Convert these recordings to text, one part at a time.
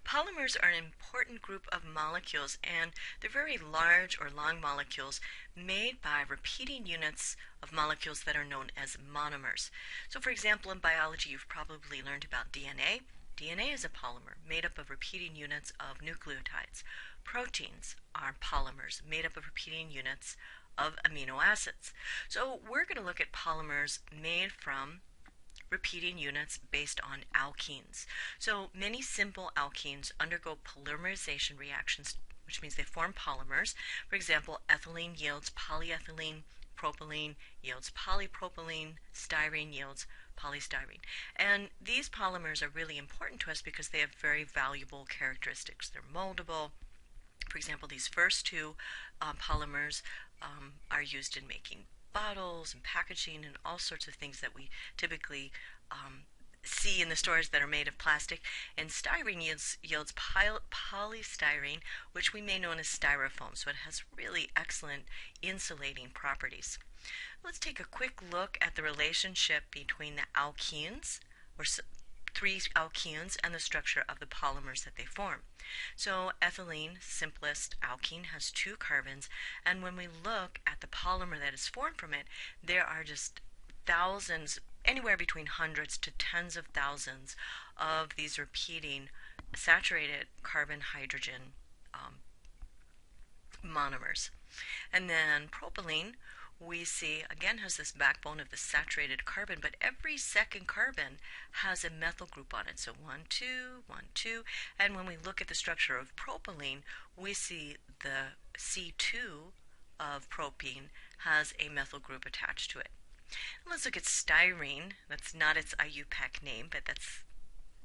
Polymers are an important group of molecules, and they're very large or long molecules made by repeating units of molecules that are known as monomers. So for example, in biology, you've probably learned about DNA. DNA is a polymer made up of repeating units of nucleotides. Proteins are polymers made up of repeating units of amino acids. So we're going to look at polymers made from repeating units based on alkenes. So many simple alkenes undergo polymerization reactions, which means they form polymers. For example, ethylene yields polyethylene, propylene yields polypropylene, styrene yields polystyrene. And these polymers are really important to us because they have very valuable characteristics. They're moldable. For example, these first two polymers are used in making bottles and packaging and all sorts of things that we typically see in the stores that are made of plastic. And styrene yields polystyrene, which we may know as styrofoam. So it has really excellent insulating properties. Let's take a quick look at the relationship between the alkenes, or three alkenes, and the structure of the polymers that they form. So ethylene, simplest alkene, has 2 carbons, and when we look at the polymer that is formed from it, there are just thousands, anywhere between hundreds to tens of thousands of these repeating saturated carbon-hydrogen monomers. And then propylene, we see, again, has this backbone of the saturated carbon, but every second carbon has a methyl group on it. So 1, 2, 1, 2. And when we look at the structure of propylene, we see the C2 of propene has a methyl group attached to it. And let's look at styrene. That's not its IUPAC name, but that's,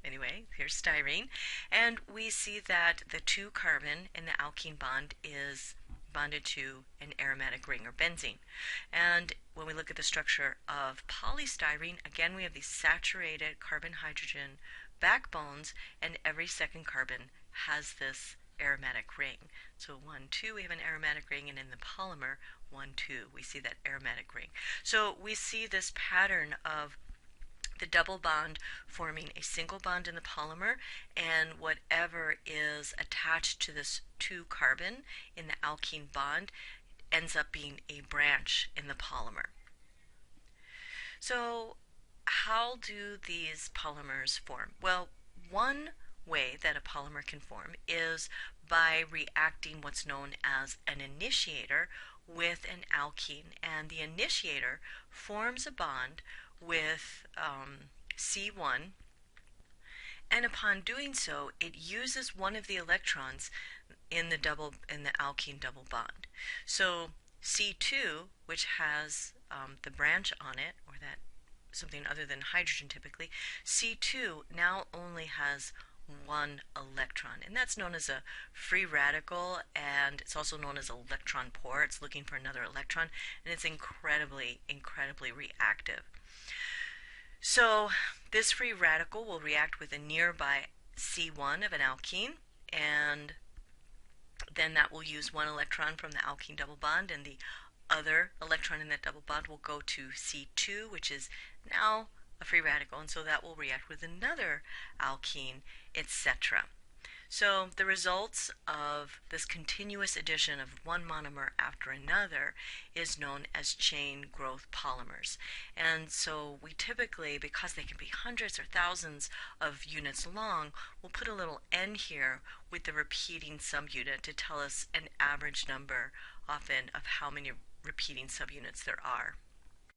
anyway, here's styrene. And we see that the 2 carbon in the alkene bond is bonded to an aromatic ring, or benzene. And when we look at the structure of polystyrene, again we have these saturated carbon-hydrogen backbones, and every second carbon has this aromatic ring. So 1, 2, we have an aromatic ring, and in the polymer 1, 2, we see that aromatic ring. So we see this pattern of the double bond forming a single bond in the polymer, and whatever is attached to this 2 carbon in the alkene bond ends up being a branch in the polymer. So how do these polymers form? Well, one way that a polymer can form is by reacting what's known as an initiator with an alkene, and the initiator forms a bond with C1, and upon doing so, it uses one of the electrons in the alkene double bond. So C2, which has the branch on it, or that something other than hydrogen typically, C2 now only has 1 electron, and that's known as a free radical, and it's also known as electron poor. It's looking for another electron, and it's incredibly reactive. So this free radical will react with a nearby C1 of an alkene, and then that will use 1 electron from the alkene double bond, and the other electron in that double bond will go to C2, which is now a free radical, and so that will react with another alkene, etc. So the results of this continuous addition of one monomer after another is known as chain growth polymers. And so we typically, because they can be hundreds or thousands of units long, we'll put a little n here with the repeating subunit to tell us an average number often of how many repeating subunits there are.